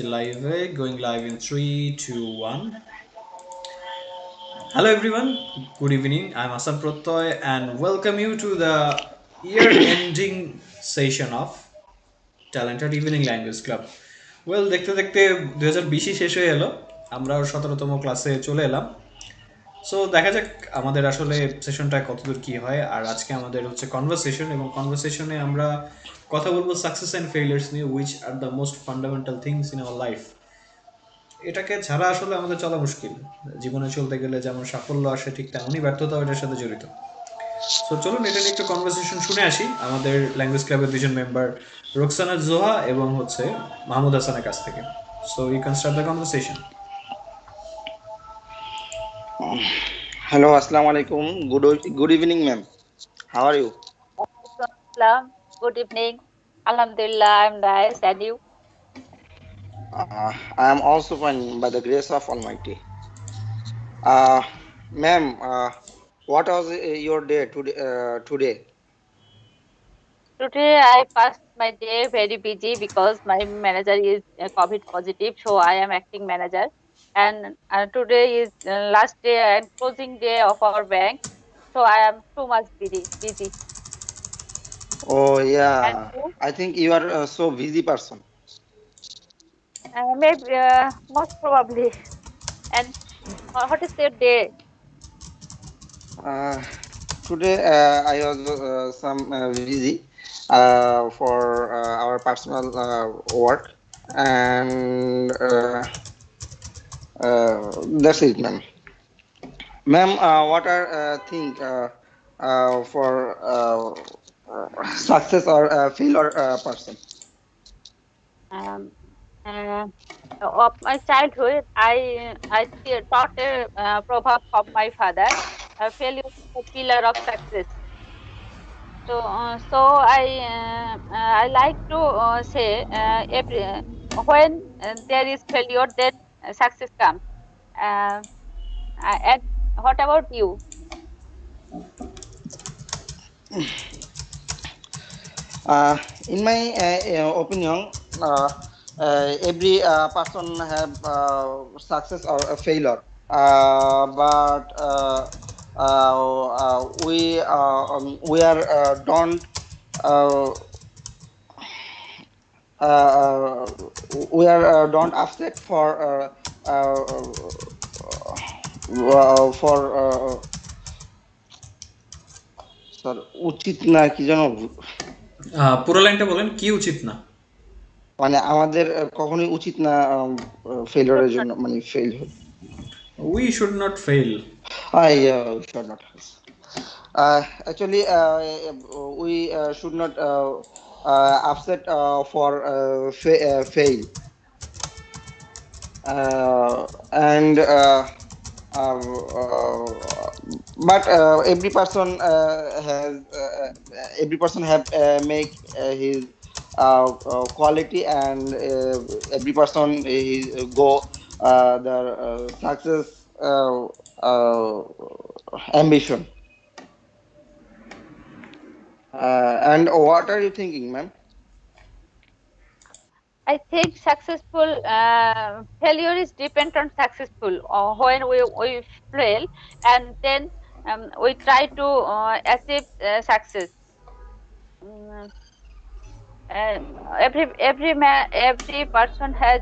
Live, going live in 3, 2, 1. Hello everyone, good evening. I'm Asam Prottoy and welcome you to the year ending session of Talenthut Evening Language Club. দেখতে দেখতে 2020 শেষ হয়ে এলো, আমরাও 17তম ক্লাসে চলে এলাম। সো দেখা যাক আমাদের আসলে সেশনটা কতদূর কি হয়। আর আজকে আমাদের হচ্ছে কনভারসেশন, এবং কনভারসেশনে আমরা কথা বলবো সাকসেস অ্যান্ড ফেইলিয়ার্স নিয়ে, which are the most fundamental things in our life. এটাকে ছাড়া আসলে আমাদের চলা মুশকিল। জীবনে চলতে গেলে যেমন সাফল্য আসে, ঠিক তেমনই ব্যর্থতাও এটার সাথে জড়িত। সো চলুন এটা নিয়ে একটু কনভারসেশন শুনে আসি আমাদের ল্যাঙ্গুয়েজ ক্লাবের দুজন মেম্বার রোকসানা জোহা এবং হচ্ছে মাহমুদ হাসানের কাছ থেকে। So you can start the conversation. Hello, Assalamu alaikum. Good evening, ma'am. How are you? Salam. Good evening. Alhamdulillah, I'm nice. And you? I am also fine by the grace of Almighty. Uh, Ma'am, what was your day today? Today I passed my day very busy because my manager is COVID positive, so I am acting manager. And today is last day and closing day of our bank, so I am too much busy. Oh And yeah, you? I think you are a so busy person. Maybe most probably. And what is your day? Uh, Today I was some busy for our personal work, and that's it, ma'am. Ma'am, what are think for success or failure person? Um, uh, of my childhood, I taught a proverb from my father. Failure is the pillar of success. So I like to say when there is failure, then success comes. Uh, and what about you? Uh, in my opinion, every person have success or a failure, but we are don't uh, uh, we are don't upset for sir উচিত না কি জানো পুরো লাইনটা বলেন, কি উচিত না? মানে আমাদের কখনোই উচিত না ফেলিওরের জন্য মানে fail we should not fail. I should not. Actually, we should not upset for fail. And but every person have make his quality, and every person he go the success uh, ambition. And what are you thinking, ma'am? I think successful failure is depend on successful. When we fail, and then we try to achieve success. Mm, uh, every person has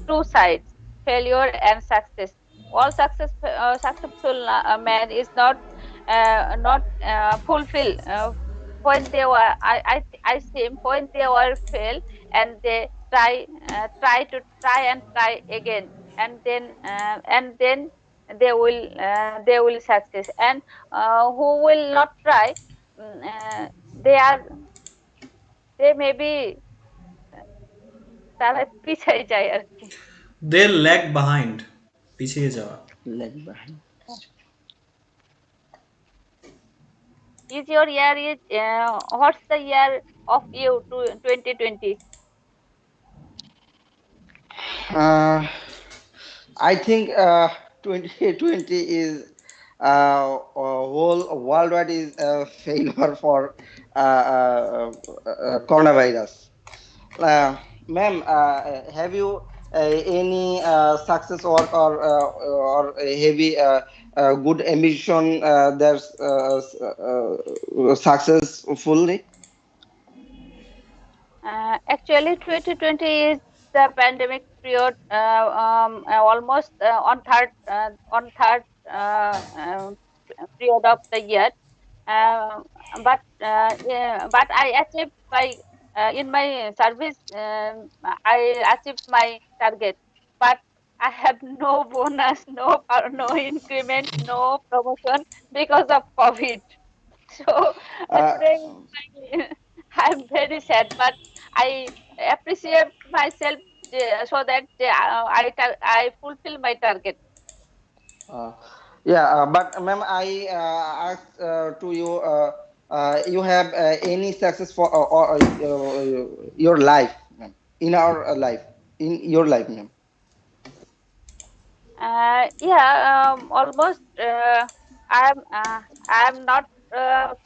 two sides, failure and success. All successful man is not fulfill when they were I see him when they were fail, and they try and try again, and then they will success. And who will not try, they are they may be তারা পিছায় যায় আর কি। দে lag behind, পিছিয়ে যাওয়া। Lag behind. Is your year is what's the year of you to 2020? Uh, I think 2020 is whole worldwide is a failure for coronavirus. Uh, Ma'am, have you any success or a heavy good ambition that's successfully? Actually, 2020 is the pandemic period, almost on third period of the year. Uh, but I achieved in my service. I achieved my target, but I have no bonus, no increment, no promotion because of COVID. So Uh, today I'm very sad, but I appreciate myself so that I fulfill my target. uh, yeah, but ma'am, I asked to you, you have any success for your life, ma'am, in our life, in your life, ma'am. Yeah, almost. I'm not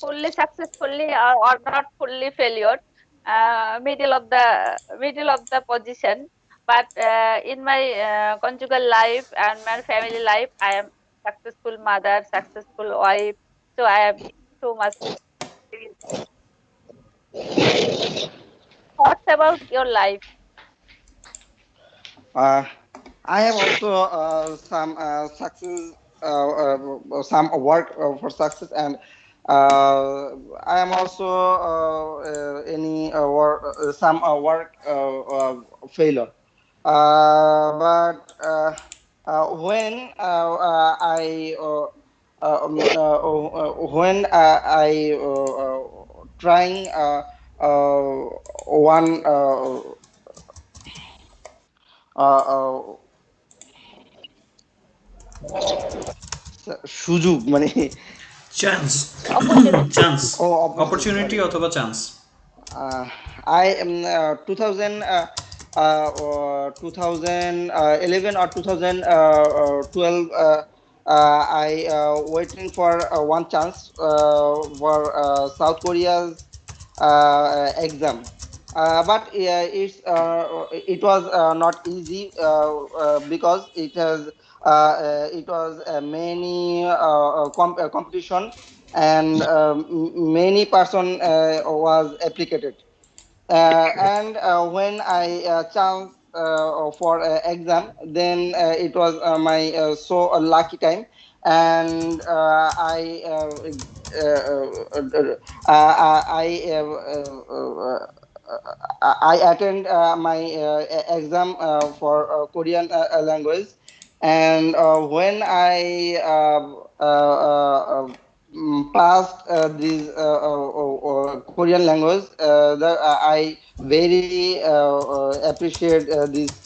fully successfully or not fully failure. Middle of the position. But in my conjugal life and my family life, I am successful mother, successful wife. So I am too much. Thoughts about your life? Uh, I have also some success, some work for success, and I am also any work, some work failure. When when I trying one uh, সুযোগ মানে chance. Opportunity. Chance. ও opportunity opportunity sorry অথবা chance. I am 2000 2011 or 2012 I waiting for one chance for South Korea's exam, but it was not easy because it was many competition, and many person was applicated, and when I chance for exam, then it was my so lucky time, and I attend my exam for Korean language, and when I passed this Korean language, I very appreciate this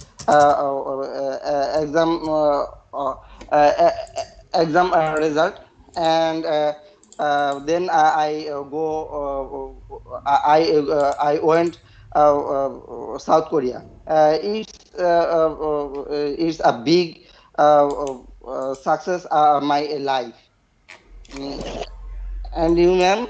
exam uh, exam result, and then I go I went South Korea. It's a big success my life. Mm, and you, ma'am?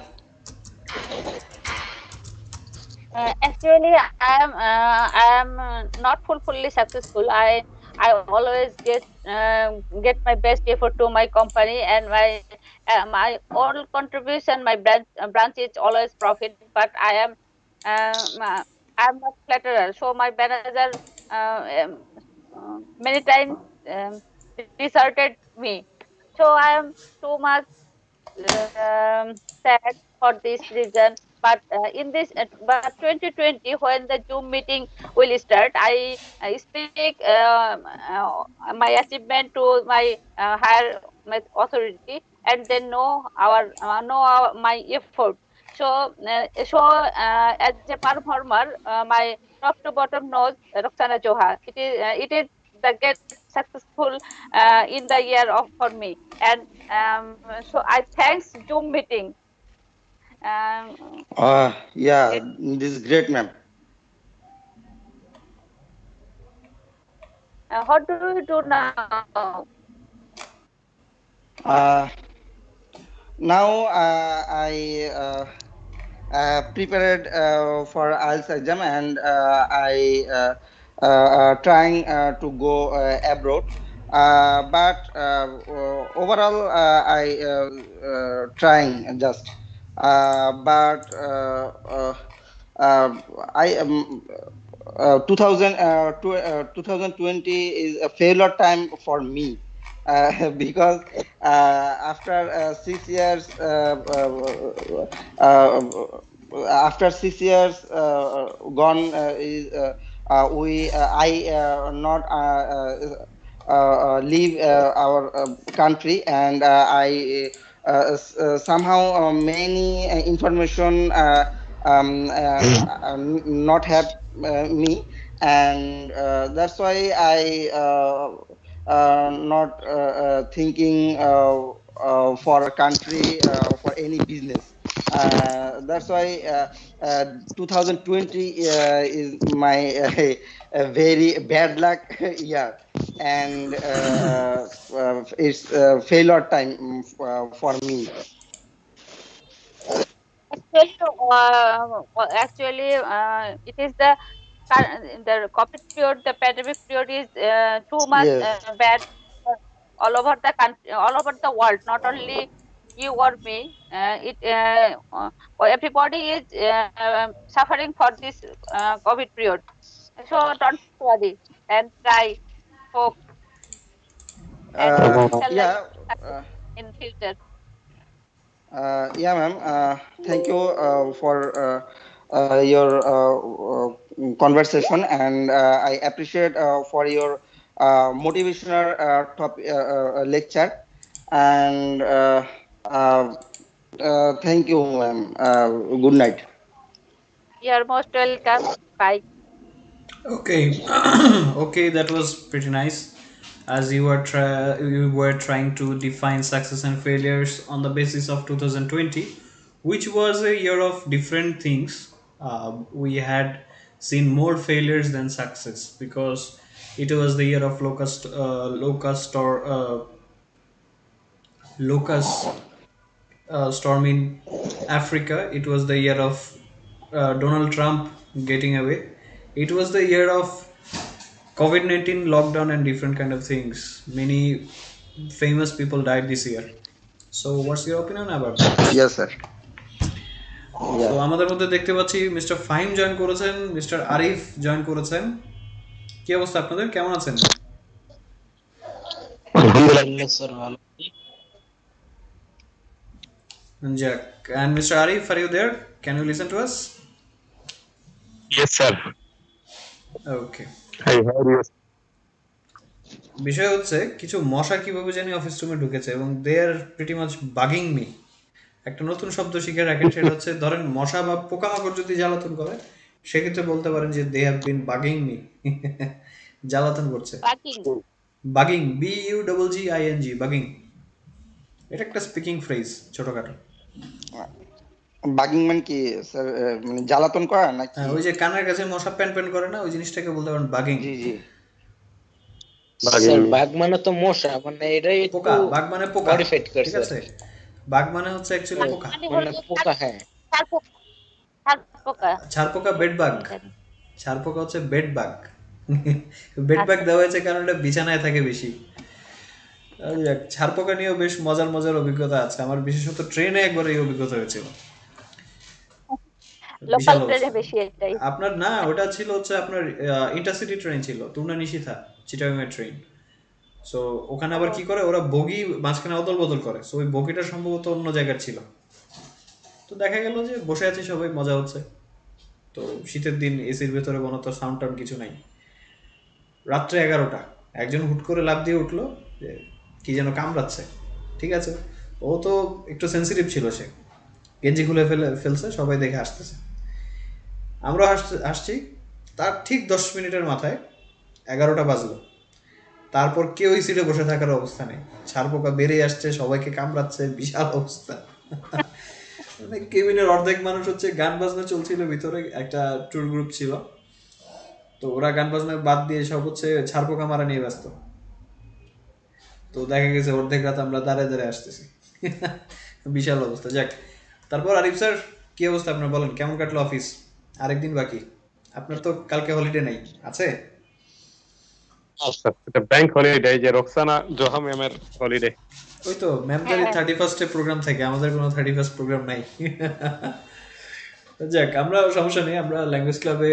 Actually, I am not fully successful. I always get my best effort to my company, and my all contribution, my branch is always profit. But I am not flatterer. So my manager many times um, deserted me. So I am too much sad for this reason. But but 2020, when the Zoom meeting will start, I speak my achievement to my higher my authority, and they know my effort. So as a performer, my top to bottom knows Roxana Joha. It is the get successful in the year of for me, and so I thanks Zoom meeting. Yeah, this is great, ma'am. What do you do now? Uh, Now prepared for IELTS exam, and I trying to go abroad. But overall, I trying just. But uh, I am 2020 is a failure time for me, because after 6 years, after 6 years gone, is we I not leave our country, and I somehow many information not have me, and that's why I not thinking for a country for any business. That's why 2020 is my a very bad luck year, and it's failure time, for me. Actually, it is the COVID period, the pandemic period is too much Yes, bad all over the country, all over the world, not only you or me. Everybody is suffering for this COVID period. So don't worry and try, hope, and inshallah you yeah. will succeed Uh, in future. yeah, ma'am. Thank you for your conversation, and I appreciate for your motivational lecture. And uh, thank you, ma'am. Good night. You are most welcome. Bye. Okay, okay, that was pretty nice. As you were trying to define success and failures on the basis of 2020, which was a year of different things. We had seen more failures than success because it was the year of locust storm in Africa. It was the year of Donald Trump getting away. It was the year of COVID-19 lockdown and different kind of things. Many famous people died this year. So what's your opinion about that? Yes, sir. তো Yeah. আমাদের মধ্যে দেখতে পাচ্ছি mister Fahim join করেছেন, mister Arif join করেছেন। কি অবস্থা আপনাদের, কেমন আছেন? আলহামদুলিল্লাহ স্যার ভালো আছি। Jack and Mr. Arif, are you there? Can you listen to us? Yes, sir. Okay. Hi, how are you? বিষয় হচ্ছে কিছু মশা কিভাবে জানি অফিস রুমে ঢুকেছে এবং দে আর প্রিটি মাচ বাগিং মি। একটা নতুন শব্দ শিখে রাখেন, সেটা হচ্ছে ধরেন মশা বা পোকামাকড় যদি জ্বালাতন করে সেক্ষেত্রে বলতে পারেন যে দে হ্যাভ বিন বাগিং মি। জ্বালাতন করছে। Parking. বাগিং, BUGGING, বাগিং। এটা একটা স্পিকিং ফ্রেজ ছোটখাটো। বাগিং মানে কি স্যার? মানে জ্বালাতন করা হ্যাঁ, নাকি? ওই যে কানের কাছে মশা প্যান প্যান করে না, ওই জিনিসটাকে বলতে পারেন বাগিং। জি, জি। স্যার বাঘ মানে তো মশা, মানে এটাই একটু পোকা, বাঘ মানে পোকা, মডিফাইড ঠিক করছে আর আছে? কি। বাঘ মানে হচ্ছে অ্যাকচুয়ালি বাঘ পোকা। মানে মানে হলো পোকা, হ্যাঁ। ছারপোকা, ছারপোকা। ছারপোকা বেড বাগ। আমি জানি। ছারপোকা হচ্ছে বেড বাগ। বেড বাগ আচ্ছা। দেওয়া হয়েছে কারণ এটা বিছানায় থাকে বেশি। যাক, ছারপোকা নিয়েও বেশ মজার মজার অভিজ্ঞতা আছে আমার, বিশেষত ট্রেনে একবার এই অভিজ্ঞতা হয়েছিল। লোকাল বিশাল ট্রেনে অবস্থা। বেশি এটাই। আপনার না, ওটা ছিল হচ্ছে আপনার ইন্টারসিটি ট্রেন ছিল, তুর্না নিশিথা চিটাগাং ট্রেন। সো ওখানে আবার ও, কি করে, ওরা বগি মাঝখানে অদল বদল করে, সো ওই বগিটা সম্ভবত অন্য জায়গার ছিল। তো দেখা গেল যে বসে আছি সবাই, মজা হচ্ছে। তো শীতের দিন এসির ভেতরে কোনো তো সাউন্ড টাউন্ড কিছু নাই। রাত্রে 11টা একজন হুট করে লাফ দিয়ে উঠলো যে কি যেন কামড়াচ্ছে, ঠিক আছে? ও তো একটু সেন্সিটিভ ছিল, সে গেঞ্জি খুলে ফেলছে, সবাই দেখে আসতেছে, আমরাও হাসছি। তার ঠিক 10 মিনিটের মাথায় 11টা বাজলো, তারপর কেউ ওই সিটে বসে থাকার অবস্থা নেই। ছারপোকা বেরিয়ে আসছে, সবাইকে কামড়াচ্ছে, বিশাল অবস্থা। মানে কেবিনের অর্ধেক মানুষ হচ্ছে গান বাজনা চলছিল ভিতরে, একটা ট্যুর গ্রুপ ছিল, তো ওরা গান বাজনা বাদ দিয়ে সব হচ্ছে ছারপোকা মারা নিয়ে ব্যস্ত। তো দেখা গেছে অর্ধেক রাত আমরা দাঁড়ায় দাঁড়ায় আসতেছি। বিশাল অবস্থা। যাক, তারপর আরিফ স্যার কি অবস্থা আপনার বলেন, কেমন কাটলো অফিস? আরেকদিন বাকি, আপনার তো কালকে হলিডে নাই আছে? আচ্ছা, এটা ব্যাংক হলিডে, যে রোকসানা জোহা ম্যামের হলিডে। ওই তো ম্যামদারি 31 প্রোগ্রাম থাকে, আমাদের কোনো 31 প্রোগ্রাম নাই। যাক, আমরা সমস্যা নেই, আমরা ল্যাঙ্গুয়েজ ক্লাবে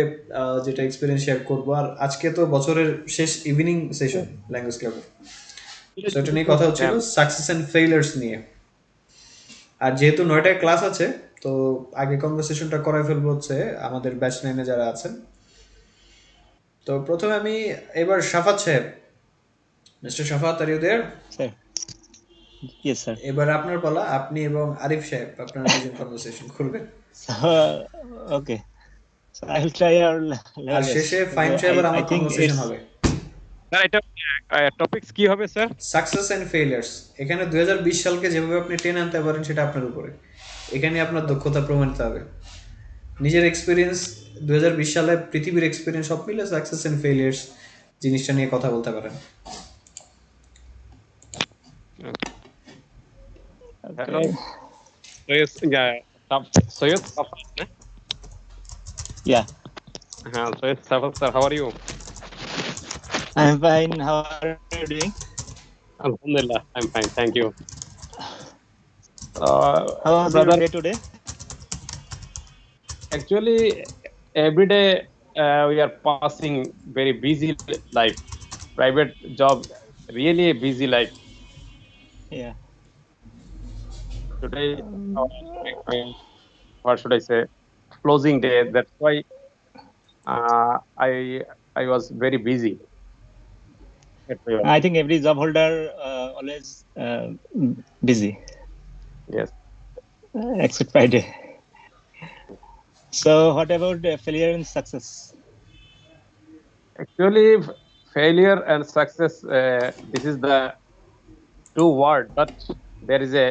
যেটা এক্সপিরিয়েন্স শেয়ার করবো। আর আজকে তো বছরের শেষ ইভিনিং সেশন ল্যাঙ্গুয়েজ ক্লাবে, তো এটা নিয়ে কথা হচ্ছিল সাকসেস এন্ড ফেইলিয়ার্স নিয়ে। আর যেহেতু 9টায় ক্লাস আছে, তো আগে কনভারসেশনটা করাই ফেলবো হচ্ছে আমাদের ব্যাচ 9-এ যারা আছেন। তো প্রথমে আমি এবার Shafat Sahib, mister Shafat, are you there? Sir. Yes, sir. এবার আপনার পালা, আপনি এবং আরিফ সাহেব আপনারা দুজন কনভারসেশন করবেন। So, okay. So I'll try our level R best. শেষে ফাইম সাহেব আর I আমার think কনভারসেশন it's হবে। স্যার, এটা টপিকস কি হবে স্যার? Success and failures. এখানে 2020 সালকে যেভাবে আপনি টেনে আনতে পারেন সেটা আপনার উপরে, এখানে আপনার দক্ষতা প্রমাণিত হবে। নিজের এক্সপিরিয়েন্স, 2020 সালে পৃথিবীর এক্সপিরিয়েন্স সব মিলে সাকসেস এন্ড ফেলিয়ার্স জিনিসটা নিয়ে কথা বলতে পারেন। Hello, okay. সৈয়দ সাফাত না? Yeah, হ্যাঁ, Syed Safat sir, how are you? I'm fine. How are you doing? আলহামদুলিল্লাহ, I am fine, thank you. How was brother, your day today? actually every day we are passing very busy life, private job, really a busy life. Yeah. Today what should I say, closing day, that's why I was very busy. I think every job holder always busy, Yes. except Friday. So, what about failure and success? Actually, failure and success, this is the two word, but there is a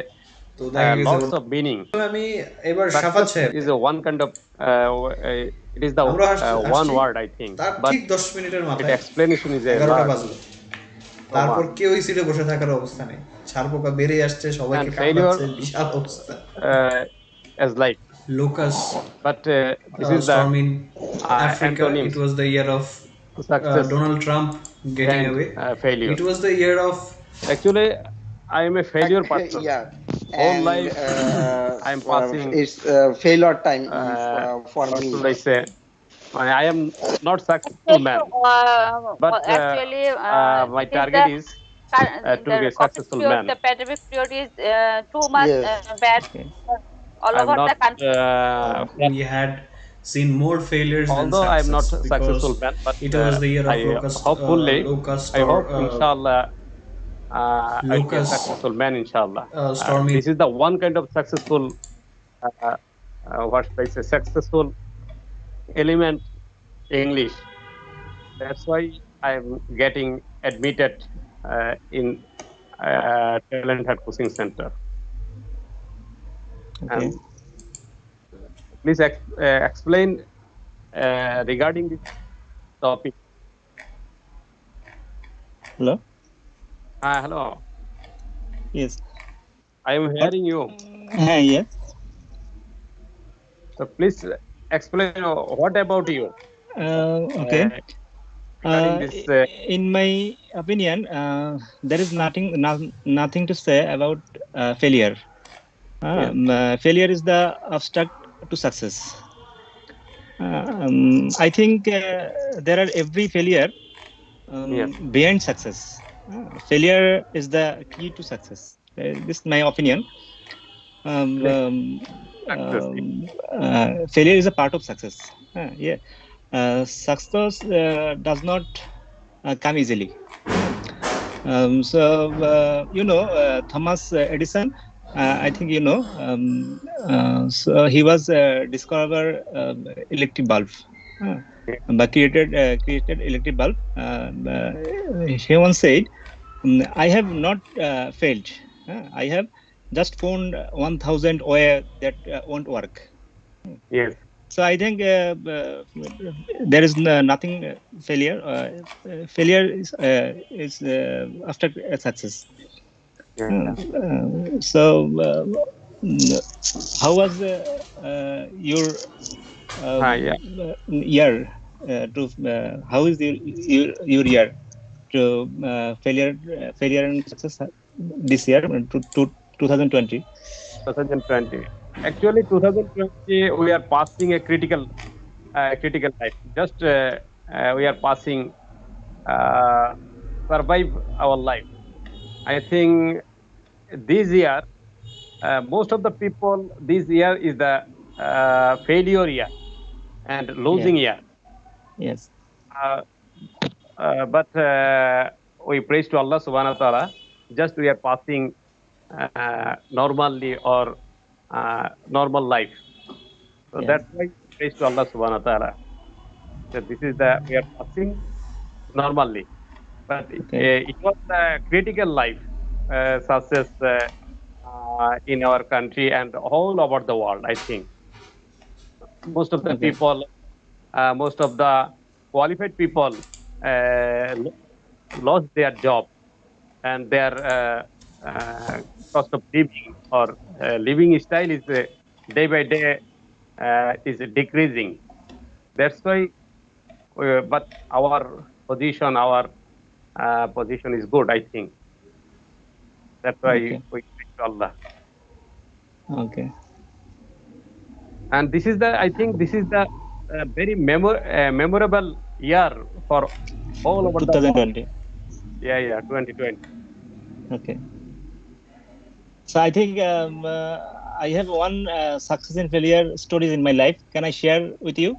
তো দেখা গেছে lots of meaning. আমি এবার শাফাত সাহেব, Success is a one kind of it is the আমরা one word, I think, তার but ঠিক 10 মিনিটের its মাথায় explanation is a 11টা lot. বাজলো, তারপর কেউ এই সিটে বসে থাকার অবস্থা নেই, ছারপোকা বেড়ে আসছে, সবাইকে And failure, কামড়াচ্ছে, বিশাল অবস্থা। as like, locus, but this is the storm in Africa, antonyms. it was the year of Success Donald Trump getting and away, failure. it was the year of Actually, I am a failure person. Yeah. Whole And life I am passing. It's failure time for What me. should I say? I am not successful man, but actually, my this is target the is to be a successful man. The pandemic period is too much Yes. bad Okay. all I'm over the not. country. we had seen more failures Although than I am not success, successful because man, but it was the year of I locust, hopefully locust I or, hope inshallah I'll be a Lucas, successful man, inshallah. stormy. This is the one kind of successful, what should I say, successful element English. That's why I'm getting admitted in Talenthut Coaching Center. Okay. And please explain regarding this topic. Hello. Hello, Yes. I am hearing you. Yes. So please explain what about you. Okay. Regarding this, In my opinion, there is nothing to say about failure. Failure is the obstacle to success. I think there are every failure Yes. behind success. Failure is the key to success. This is my opinion. Failure is a part of success. Yeah. Success does not come easily. Thomas Edison, I think you know. So he was discover electric bulb, but created electric bulb. He once said, "I have not failed. I have just found 1,000 way that won't work." Yes. So I think there is nothing failure. Failure is after success. Yeah. how was your Yeah. year to how is your year to failure and success this year to 2020? 2020. Actually, 2020 we are passing a critical life. Just we are passing survive our life. I think this year most of the people this year is the failure year and Yeah. losing year. Yes. Uh, but we praise to Allah Subhanahu wa Taala. Just we are passing normally or normal life. So Yeah. that's why praise to Allah Subhanahu wa Taala. That this is the we are passing normally, but Okay. it was a critical life, such as in our country and all over the world. I think most of the Okay. people, most of the qualified people lost their job and their cost of living or living style is day by day is decreasing. That's why, but our position is good. I think that's why Okay. we thank Allah. Okay. And this is the I think this is the very memorable year for all over the world. 2020. Yeah, 2020. Okay. So I think I have one success and failure stories in my life. Can I share with you?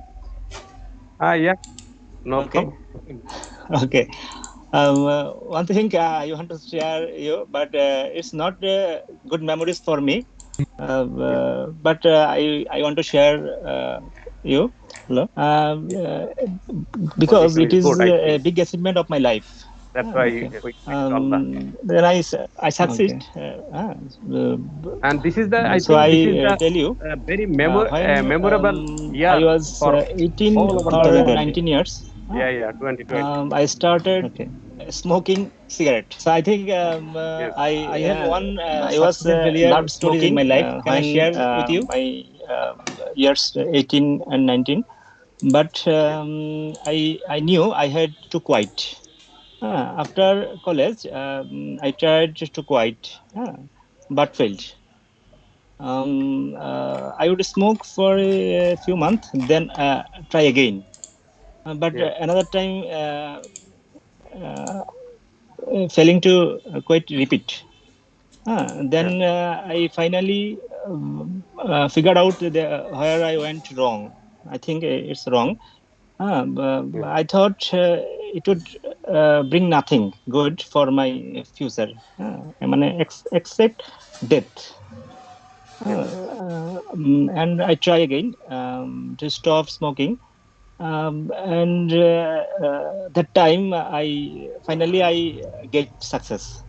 Yeah, no Okay. problem. Okay. One thing I want to share you, but it's not good memories for me. Yeah, But I want to share you. Hello. yeah. Because Position it is is good. I a think big achievement of my life. that's Ah, why okay. we thank Allah. Then I succeed. Okay. And this is the I So think I this is the tell you, very when memorable I year was for 18 all over the or world. 19 years, Yeah, 2020. I started smoking cigarette. So I think Yes. I have one I was loved stories in my life. Can I share with you? My years 18 and 19. But Yes. I knew I had to quit. After college, I tried to quit, but failed. I would smoke for a few months, then try again. But Yes. another time, uh, failing to quite repeat. Yes. Then I finally figured out where I went wrong. I think it's wrong. Yes. I thought it would bring nothing good for my future. I mean, except death. Yes. And I try again to stop smoking. And that time, I get success.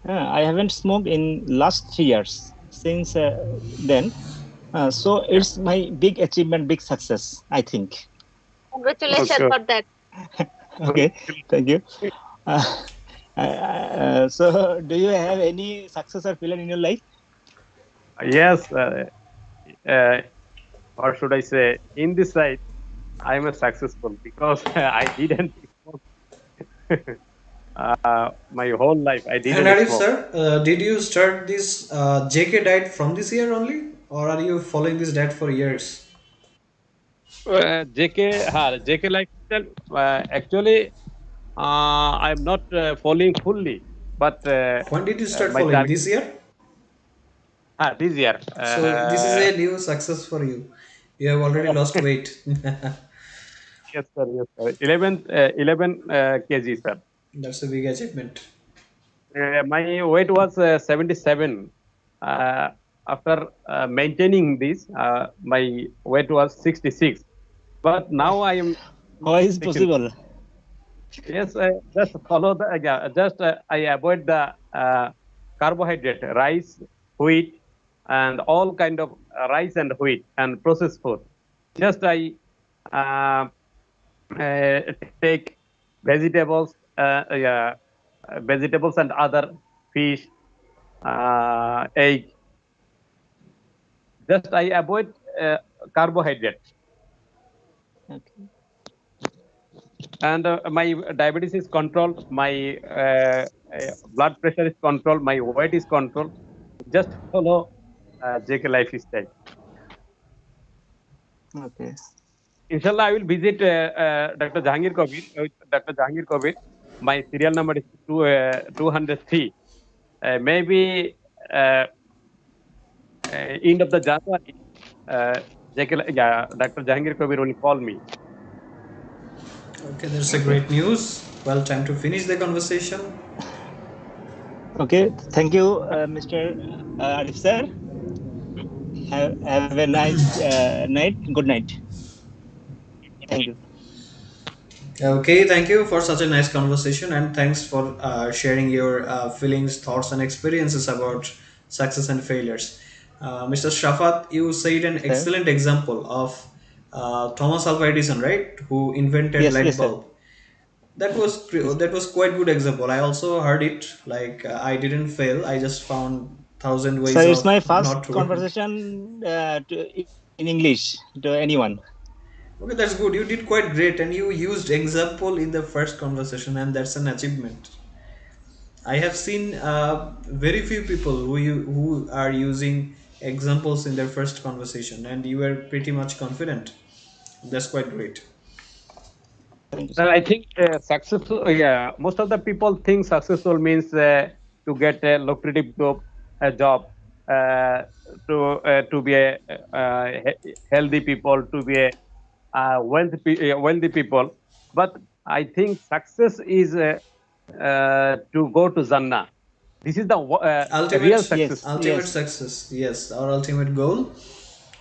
I haven't smoked in last 3 years since then. So Yeah. it's my big achievement, big success, I think. Congratulations Okay. for that. Okay, thank you. Uh, so, do you have any success or failure in your life? Yes. Uh, or should I say, in this side, I am a successful because I didn't smoke my whole life. I And didn't Arif smoke. sir, did you start this JK diet from this year only, or are you following this diet for years? JK lifestyle. Actually, I'm not following fully, but When did you start my following? target. This year? This year. So this is a new success for you. You have already lost weight. Yes, sir. Yes, sir. 11 kg, sir. That's a big achievement. My weight was 77. Uh, After maintaining this, my weight was 66. But now I am How is taken. possible? Yes, just follow the. Just I avoid the carbohydrate, rice, wheat, and all kind of rice and wheat and processed food. Just I uh, uh, take vegetables, vegetables and other fish, egg, Just I avoid carbohydrate, Okay. and my diabetes is controlled. My blood pressure is controlled. My weight is controlled. Just follow JK lifestyle. Okay. Inshallah, I will visit Dr. Jahangir Kabir. Dr. Jahangir Kabir. My serial number is 203. Maybe uh, end of the January, yeah, Dr. Jahangir Kabir will call me. Okay, that's a Okay. great news. Well, time to finish the conversation. Okay. Thank you, Mr. Arif sir. Have a nice night. Good night. Thank you. Okay, thank you for such a nice conversation, and thanks for sharing your feelings, thoughts, and experiences about success and failures. Mr. Shafat, you said an Sir. excellent example of Thomas Alva Edison, right? Who invented Yes. light Yes, sir. bulb. That was Yes. that was quite good example. I also heard it. Like I didn't fail. I just found thousand Sir, ways it's of my first not to work. conversation in English to anyone. Okay, that's good. You did quite great, and you used example in the first conversation, and that's an achievement. I have seen very few people who are using examples in their first conversation, and you were pretty much confident. That's quite great. Thank you, sir. I think successful. Yeah, most of the people think successful means to get a lucrative job, uh, to be a healthy people, to be a wealthy people. But I think success is to go to Jannah. This is the real Ultimate, success. Yes. ultimate Yes. success. Yes, our ultimate goal.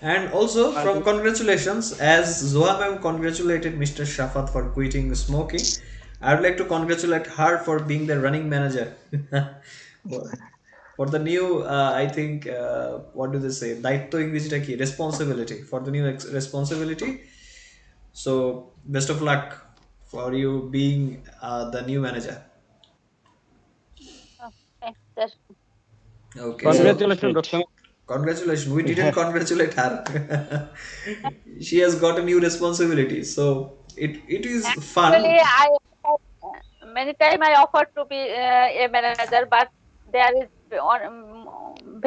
And also, from Ultimate. congratulations, as Zoha ma'am congratulated Mr. Shafat for quitting smoking. I would like to congratulate her for being the running manager. For the new, I think, what do they say? দায়িত্ব ইংরেজিটা কি? Responsibility. For the new responsibility. So, best of luck for you being the new manager. Oh, thanks, sir. Okay, Great. so Congratulations, Great. Dr. congratulations. We didn't Yeah. congratulate her. She has got a new responsibility. So, it is Actually, fun. many time I offered to be a manager, but there is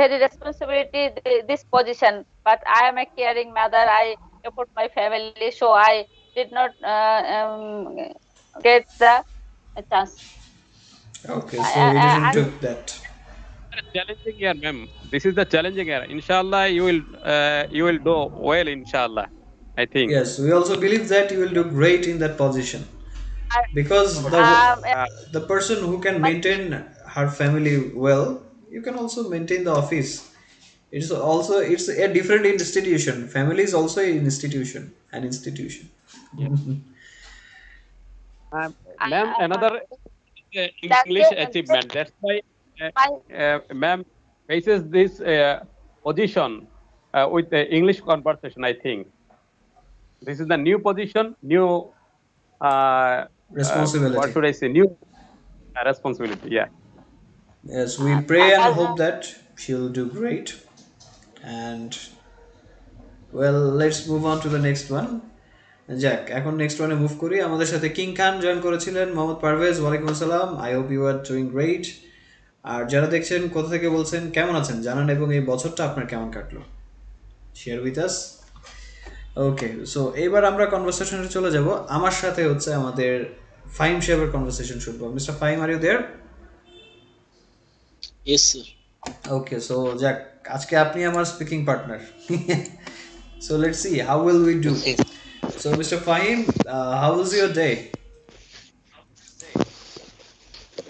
very responsibility this position. But I am a caring mother. I support my family, so I did not get the chance. Okay, so you I, didn't I, took that. Challenging year, ma'am. This is the challenging year. Inshallah, you will do well. Inshallah, I think. Yes, we also believe that you will do great in that position I, because um, the person who can my, maintain her family well, you can also maintain the office. It's a different institution. Family is also an institution. Yeah. Ma'am, I, another that English day, achievement. That's why, my ma'am faces this position with the English conversation. I think this is the new position, new what Responsibility. should I say? New responsibility. Yeah. Yes, we pray and as hope that she'll do great. And well, let's move on to the next one. যাক এখন next ওয়ানে move করি আমাদের সাথে king খান join করেছিলেন মোহাম্মদ পারভেজ ওয়ালাইকুম আসসালাম I hope you are doing great আর যারা দেখছেন কোথা থেকে বলছেন কেমন আছেন জানান এবং এই বছরটা আপনার কেমন কাটলো share with us okay so এইবার আমরা কনভারসেশনে চলে যাব আমার সাথে হচ্ছে আমাদের ফাইম সাহেবের কনভারসেশন শুনবো mister Faim are you there Yes, sir. Okay so যাক আজকে আপনি আমার speaking partner so let's see how will we do Okay. So mister Fahim how was your day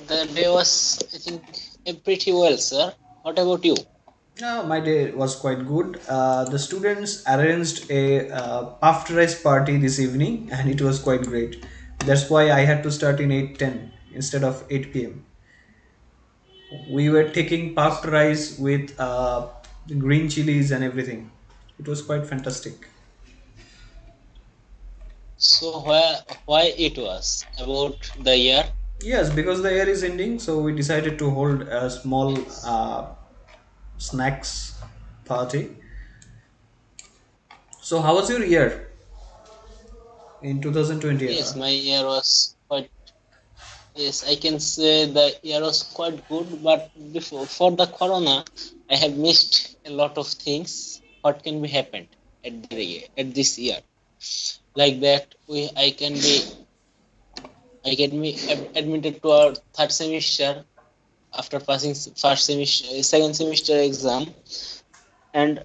The day was, I think, pretty well, sir. What about you? My day was quite good. The students arranged a puffed rice party this evening, and it was quite great. That's why I had to start in 8:10 instead of 8 p.m. We were taking puffed rice with green chilies and everything. It was quite fantastic. So why it was about the year? Yes, because the year is ending, so we decided to hold a small snacks party. So how was your year in 2020? Yes, my year was quite. Yes, I can say the year was quite good, but before for the corona, I have missed a lot of things. What can be happened at this year? Like that, I can be admitted to our third semester after passing first semester, second semester exam, and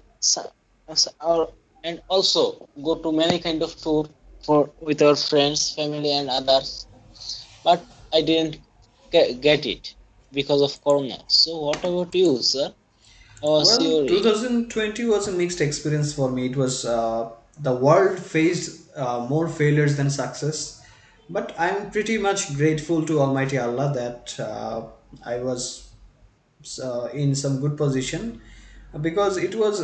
or and also go to many kind of tour for with our friends, family, and others. But I didn't get it because of Corona. So what about you, sir? How was Well, your year? 2020 was a mixed experience for me. It was the world faced more failures than success, but I'm pretty much grateful to Almighty Allah that I was in some good position, because it was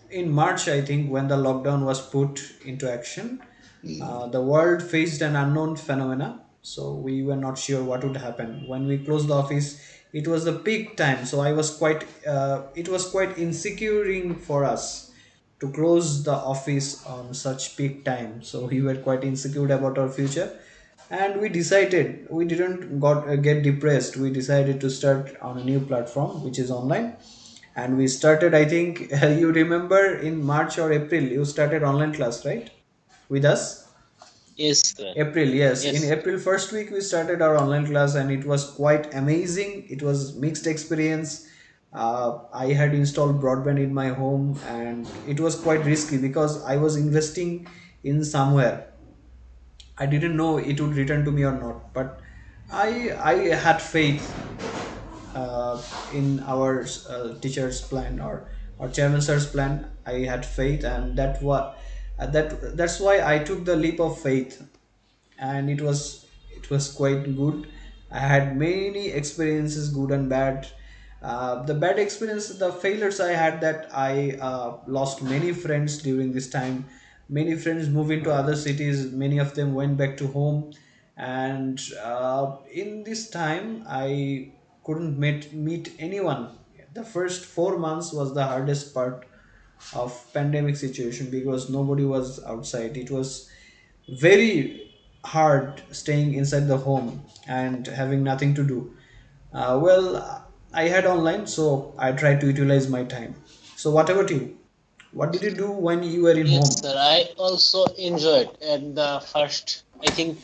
in March, I think, when the lockdown was put into action. The world faced an unknown phenomena, so we were not sure what would happen when we closed the office. It was the peak time, so it was quite insecuring for us to close the office on such peak time, so we were quite insecure about our future. And we decided, we didn't get depressed, we decided to start on a new platform which is online. And we started, I think, you remember, in March or April you started online class, right, with us? Yes, sir. April, yes. In Yes, sir. April first week, we started our online class, and it was quite amazing. It was mixed experience. I had installed broadband in my home, and it was quite risky because I was investing in somewhere. I didn't know it would return to me or not, but I had faith in our teacher's plan, or chairman sir's plan. I had faith, and that's why I took the leap of faith, and it was quite good. I had many experiences, good and bad. The bad experience, the failures I had, that I lost many friends during this time. Many friends moved into other cities, many of them went back to home. And in this time I couldn't meet anyone. The first 4 months was the hardest part of pandemic situation, because nobody was outside. It was very hard staying inside the home and having nothing to do. Well, I had online, so I tried to utilize my time. So what about you? What did you do when you were in Yes, home? sir. I also enjoyed at the first. I think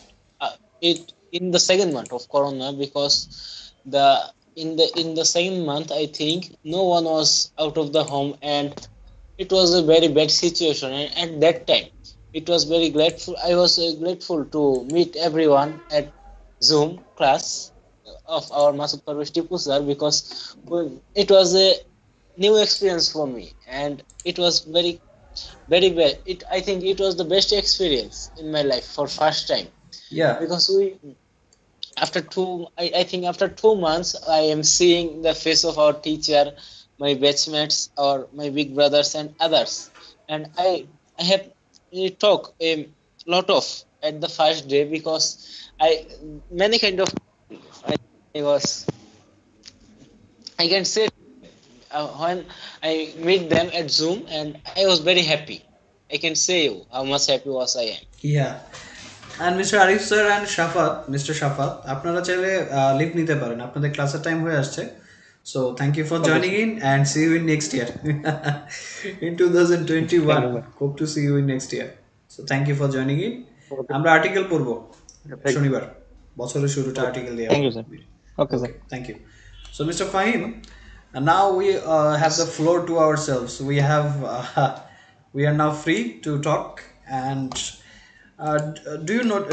it in the second month of Corona, because the second month, I think no one was out of the home, and it was a very bad situation. And at that time, it was very grateful. I was grateful to meet everyone at Zoom class of our Masud Parvesh Tipu sir, because it was a new experience for me, and it was very well. It I think it was the best experience in my life for first time, Yeah, because we after I think after 2 months I am seeing the face of our teacher, my batchmates, or my big brothers and others, and I have talk a lot of at the first day, because I many kind of I was I can say when I meet them at Zoom, and I was very happy. I can say you how much happy was I am. yeah. And Mr. Arif sir and Shafat, Mr. Shafat, আপনারা চাইলে leave নিতে পারেন, আপনাদের ক্লাসের time হয়ে আসছে. So thank you for Okay, joining sir. in, and see you in next year. In Thank 2021. you, sir. Hope to see you in next year. So thank you for joining in. Okay. আমরা article পড়বো Yeah, thank you. শনিবার, বছরের শুরুটা Okay. Article দিয়ে Thank হবে. you, sir. Okay, sir. Okay, thank you. So, Mr. Fahim, now we have the Yes. floor to ourselves. We are now free to talk. And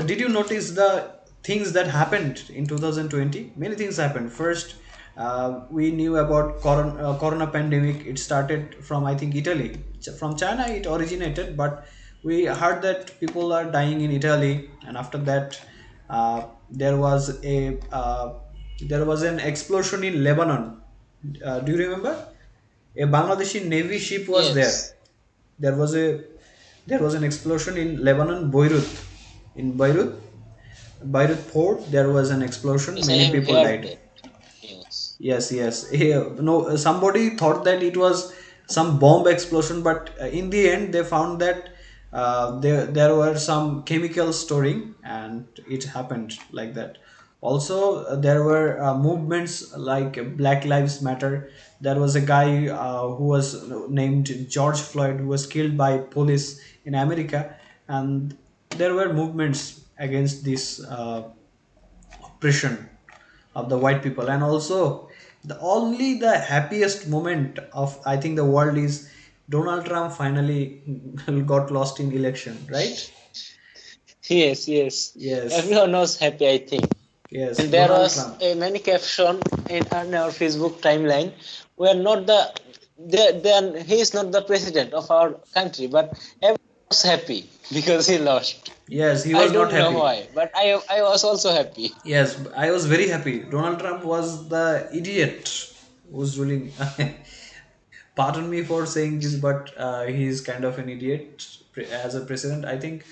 did you notice the things that happened in 2020? Many things happened. First, we knew about corona pandemic. It started from, I think, Italy. From China it originated, but we heard that people are dying in Italy. And after that, there was an explosion in Lebanon. Do you remember? A Bangladeshi Navy ship was there. Yes. There was a there was an explosion in Lebanon, Beirut. In Beirut port, there was an explosion. Yes, I Many have people heard died. that news. Yes, yes. No, somebody thought that it was some bomb explosion, but in the end they found that there were some chemical storing, and it happened like that. Also, there were movements like Black Lives Matter. There was a guy who was named George Floyd, who was killed by police in America, and there were movements against this oppression of the white people. And also, the happiest moment of, I think, the world is Donald Trump finally got lost in election, right? Yes, yes. Yes, Everyone was happy, I think. yes, And there Donald was Trump. a many caption on our Facebook timeline. We are not then he is not the president of our country, but everyone was happy because he lost. Yes, he I was not don't know happy. why, but I was also happy. Yes, I was very happy. Donald Trump was the idiot who's ruling. Pardon me for saying this, but he is kind of an idiot as a president. I think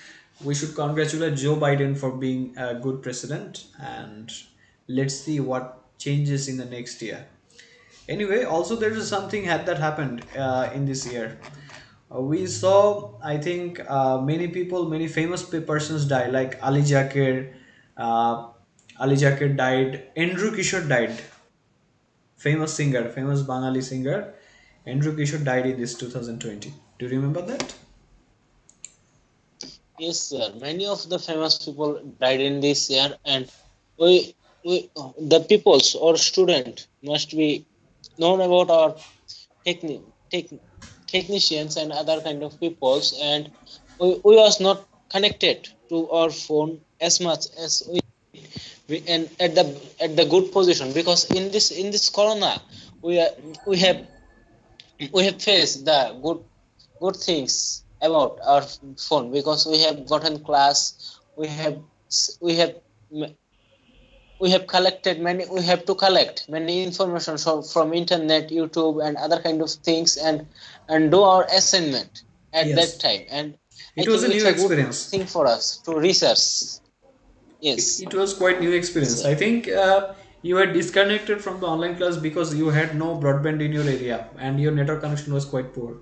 we should congratulate Joe Biden for being a good president, and let's see what changes in the next year. Anyway, also there is something that happened in this year. We saw, I think, many people, many famous persons die, like Ali Jakir. Uh, Ali Jakir died. Andrew Kishore died. Famous singer, famous Bengali singer. Andrew Kishore died in this 2020. Do you remember that? Yes, sir. Many of the famous people died in this year, and we the peoples or student must be known about our techni- tech, technicians and other kind of peoples, and we was not connected to our phone as much as we and at the good position, because in this corona we are we have faced the good things about our phone, because we have gotten class, we have we have we have collected many we have to collect many information from internet, YouTube, and other kind of things, and do our assignment at that Yes. time. And I It was think a it's new a good experience. thing for us to research. Yes. It was quite new Yes, experience. sir. I think you were disconnected from the online class because you had no broadband in your area and your network connection was quite poor.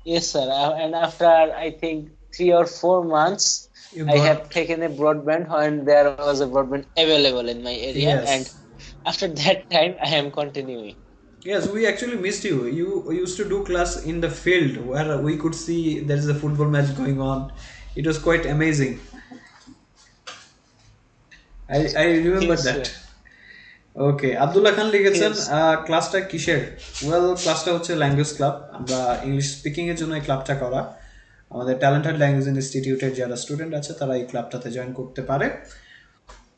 Yes, sir. And after I think 3 or 4 months, You I have got. taken a broadband when there was a broadband available in my area, and Yes. after that time, I am continuing. Yes, we actually missed you. You used to do class in the field where we could see there is a football match going on. It was quite amazing. I remember Yes, that. sir. ওকে, আব্দুল্লাহ খান লিখেছেন Yes. ক্লাসটা কিসের? Well, ক্লাসটা হচ্ছে language club. আমরা English speaking এর জন্য এই ক্লাবটা করা। আমাদের ট্যালেন্টেড ল্যাঙ্গুয়েজ ইনস্টিটিউটের যারা স্টুডেন্ট আছে তারা এই ক্লাবটাতে জয়েন করতে পারে।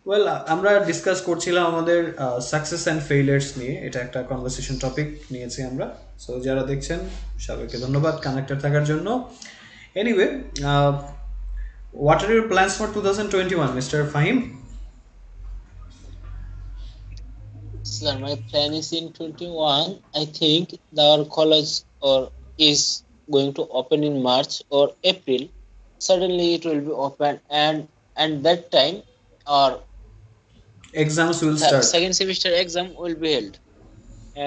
ওয়েল, আমরা ডিসকাস করছিলাম আমাদের সাকসেস অ্যান্ড ফেইলিয়ার্স নিয়ে। এটা একটা কনভারসেশন টপিক নিয়েছি আমরা। সো যারা দেখছেন সবাইকে ধন্যবাদ কানেক্টেড থাকার জন্য। Anyway, what are your plans for 2021, mister Fahim? Sir, my plan is in 21. I think our college or is going to open in March or April. Suddenly it will be open, and that time our Exams will start. second semester exam will be held,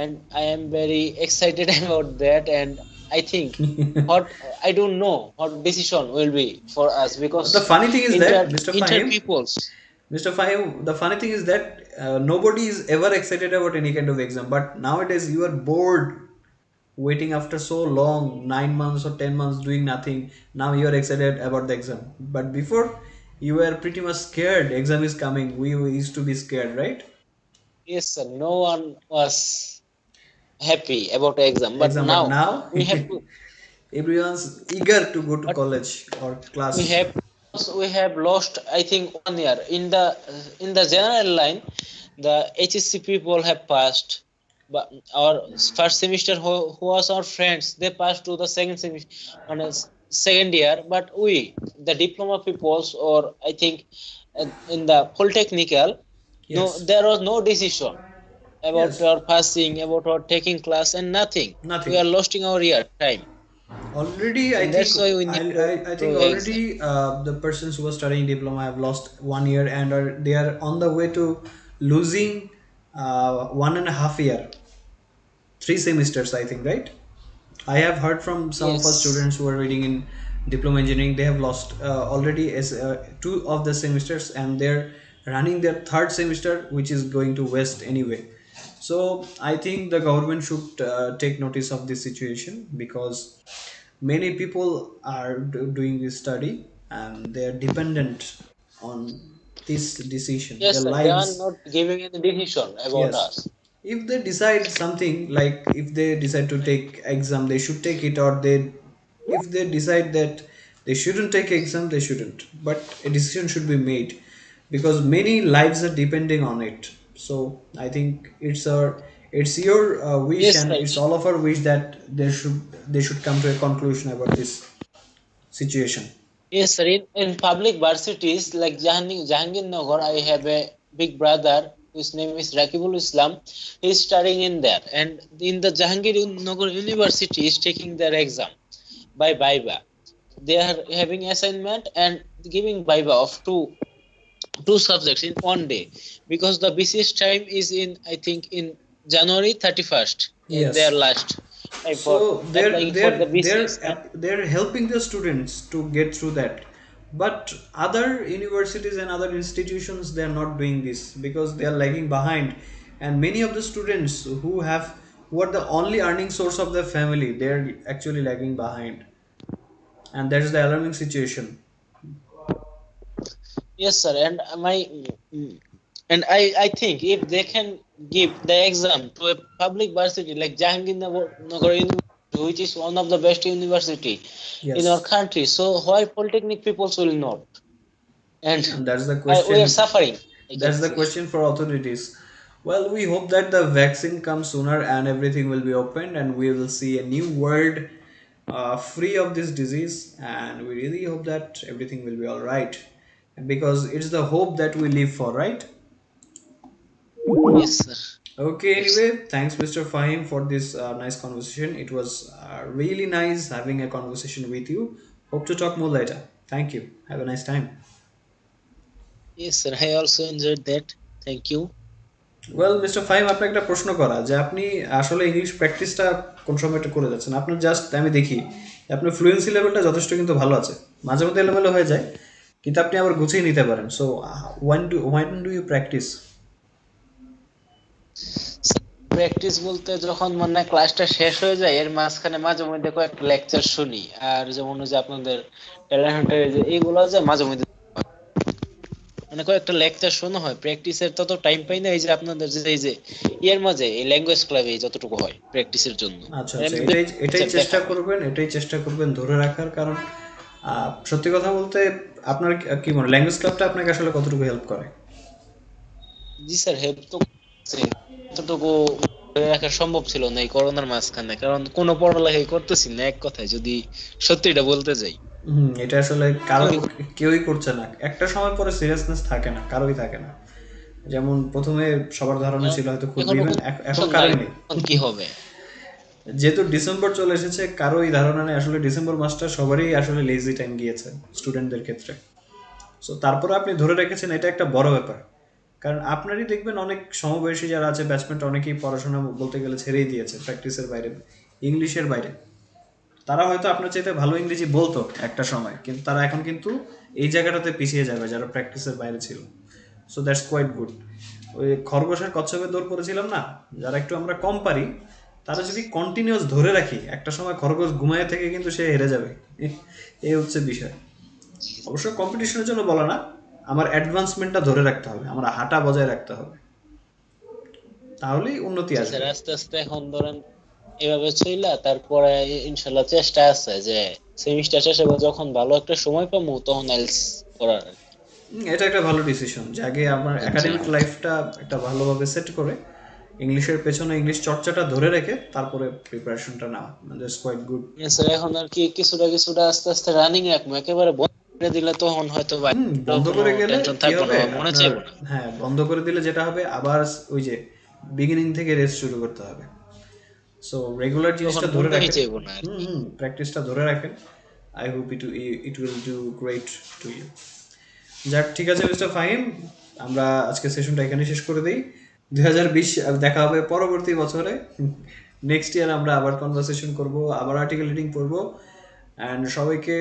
and I am very excited about that. And I think what I don't know what decision will be for us, The because funny thing is that, Mr. inter Fahim, peoples. Mr. Fahim, the funny thing is that nobody is ever excited about any kind of exam. But nowadays, you are bored waiting after so long, 9 months or 10 months doing nothing. Now you are excited about the exam. But before, you were pretty much scared. Exam is coming. We used to be scared, right? Yes, sir. No one was happy about the exam, but Exam, but now now we have to. everyone's eager to go to But college or we class. have we have lost, I think, 1 year in the general line. The HSC people have passed, but our first semester who was our friends, they passed to the second semester on a second year. But we, the diploma peoples, or I think in the polytechnical, no, Yes. there was no decision about Yes. our passing, about our taking class, and nothing. We Nothing. are losing our year time, Already, I and think that's why we need to I do think exam. already the persons who are studying diploma have lost 1 year and they are on the way to losing 1.5 year three semesters, I think, right? I have heard from some of our Yes. students who are reading in diploma engineering, they have lost already as two of the semesters, and they're running their third semester, which is going to waste anyway. So I think the government should take notice of this situation, because many people are doing this study and they are dependent on this decision. Yes, Their sir. They are lives. not giving any decision about Yes. us. If they decide something, like if they decide to take exam, they should take it, or they, if they decide that they shouldn't take exam, they shouldn't. But a decision should be made, because many lives are depending on it. So I think it's your wish, Yes, and sir. it's all of our wish that they should come to a conclusion about this situation. Yes, sir. In public varsities like Jahangirnagar, I have a big brother whose name is Rakibul Islam. He is studying in there, and in the Jahangirnagar University is taking their exam by Viva. They are having assignment and giving Viva of two subjects in one day, because the BCS time is in, I think, in January 31st, in their Yes. last time for So they're applying for they're the they're BCS. And they're helping the students to get through that, but other universities and other institutions, they are not doing this because they are lagging behind. And many of the students who are the only earning source of their family, they're actually lagging behind, and that is the alarming situation. yes, sir. And I think if they can give the exam to a public varsity like Jahangirnagar University, which is one of the best university in our Yes. country, so why polytechnic peoples will not? And And that's the we are question. suffering, I can That's the say. question for authorities. Well, we hope that the vaccine comes sooner and everything will be opened and we will see a new world free of this disease. And we really hope that everything will be all right, because it's the hope that we live for, right? Yes, sir. Okay, Yes. anyway, thanks, Mr. Fahim, for this nice conversation. It was really nice having a conversation with you. Hope to talk more later. Thank you. Have a nice time. Yes, sir. I also enjoyed that. Thank you. Well mister Fahim, আপনাকে একটা প্রশ্ন করা, যে আপনি আসলে English প্র্যাকটিসটা কোন সময়টা করে যাচ্ছেন? আপনার জাস্ট আমি দেখি আপনার ফ্লুয়েন্সি লেভেলটা যথেষ্ট কিন্তু ভালো আছে, মাঝে মধ্যে এলোমেলো হয়ে যায়, কিন্তু আপনি আবার গুছিয়ে নিতে পারেন। So when do you practice? Practice বলতে যখন মানে ক্লাসটা শেষ হয়ে যায় এর মাঝখানে মাঝে মধ্যে কয়েকটা লেকচার শুনি। আর যেমন ওই যে আপনাদের ট্যালেন্ট হান্টার যে এইগুলো যে মাঝে মধ্যে মানে কয়েকটা লেকচার শোনা হয়, প্র্যাকটিসের তত টাইম পাই না। এই যে আপনাদের যে এই যে ইয়ের মাঝে এই ল্যাঙ্গুয়েজ ক্লাবে যতটুকু হয় প্র্যাকটিসের জন্য, আচ্ছা আর আচ্ছা, এমনি এটাই এটাই লেকচার চেষ্টা দেখা হয়। করবেন, এটাই চেষ্টা করবেন ধরে রাখার। কারণ সত্যি কথা বলতে, আপনার কি মনে, ল্যাঙ্গুয়েজ ক্লাবটা আপনাকে আসলে কতটুকু হেল্প করে? জি স্যার, হেল্প তো করছে। এতটুকু ধরে রাখা সম্ভব ছিল না এই করোনার মাঝখানে, কারণ কোনো পড়ালেখাই করতেছি না এক কথায় যদি সত্যিটা বলতে যাই। এটা আসলে কেউই করছে না। একটা সময় পরে সিরিয়াসনেস থাকে না, কারোই থাকে না। যেমন প্রথমে সবার ধারণা কারণ ছিল হয়তো খুঁজবে, এখনো ইভেন কোনো এখন টেনশন নাই কারোই নেই। এখন কি হবে। যেহেতু ডিসেম্বর চলে এসেছে, কারোই ধারণা নেই আসলে ডিসেম্বর মাসটা সবারই আসলে লেজি টাইম গিয়েছে স্টুডেন্টদের ক্ষেত্রে। সো তারপরে আপনি ধরে রেখেছেন, এটা একটা বড় ব্যাপার। কারণ আপনারই দেখবেন অনেক সমবয়সী যারা আছে, ব্যাচমেট, অনেকেই পড়াশোনা বলতে গেলে ছেড়েই দিয়েছে প্র্যাকটিসের বাইরে, ইংলিশের বাইরে। তারা হয়তো আপনার চাইতে ভালো ইংরেজি বলতো একটা সময়, কিন্তু তারা এখন কিন্তু এই জায়গাটাতে পিছিয়ে যাবে যারা প্র্যাকটিসের বাইরে ছিল। So that's quite good. ওই খরগোশের কচ্ছপের দৌড় পড়েছিলাম না, যারা একটু আমরা কম পারি, তারা যদি কন্টিনিউয়াস ধরে রাখি, একটা সময় খরগোশ ঘুমায় থেকে কিন্তু সে হেরে যাবে। এই হচ্ছে বিষয়। অবশ্য কম্পিটিশনের জন্য বলা না, আমার অ্যাডভান্সমেন্টটা ধরে রাখতে হবে, আমার হাঁটা বজায় রাখতে হবে, তাহলেই উন্নতি জি স্যার, আসবে। আস্তে আস্তে এখন ধরেন এভাবে চইলা তারপরে ইনশাল্লাহ চেষ্টা আছে যে সেমিস্টার শেষে বা যখন ভালো একটা সময় পাবো তখন আইএলটিএস করার আর কি। এটা একটা ভালো ডিসিশন, যে আগে আমার জি। একাডেমিক লাইফটা একটা ভালোভাবে সেট করে ইংলিশের পেছনে ইংলিশ চর্চাটা ধরে রেখে তারপরে প্রিপারেশনটা নেওয়া, দ্যাটস কোয়াইট গুড। স্যার এখন আর কি কিছুটা কিছুটা আস্তে আস্তে রানিং রাখবো, একেবারে বন্ধ করে দিলে তখন হয়তো বন্ধ কোনো করে গেলে টেনশন কি থাকবো না হবে বা মনে আপনার? চাইবো না। হ্যাঁ, বন্ধ করে দিলে যেটা হবে, আবার ওই যে বিগিনিং থেকে রেস্ট শুরু করতে হবে। সো রেগুলার তখন জিনিসটা ধরে মনটাই রাখেন। চাইবো না আর কি। প্র্যাকটিসটা ধরে রাখেন। I hope it will do great to you. যাক, ঠিক আছে মিস্টার ফাহিম, আমরা আজকে সেশনটা এখানে শেষ করে দিই। 2020 দেখা হবে পরবর্তী বছরে। নেক্সট ইয়ার আমরা আবার কনভারসেশন করব, আবার আর্টিকেল রিডিং পড়বো, অ্যান্ড সবাইকে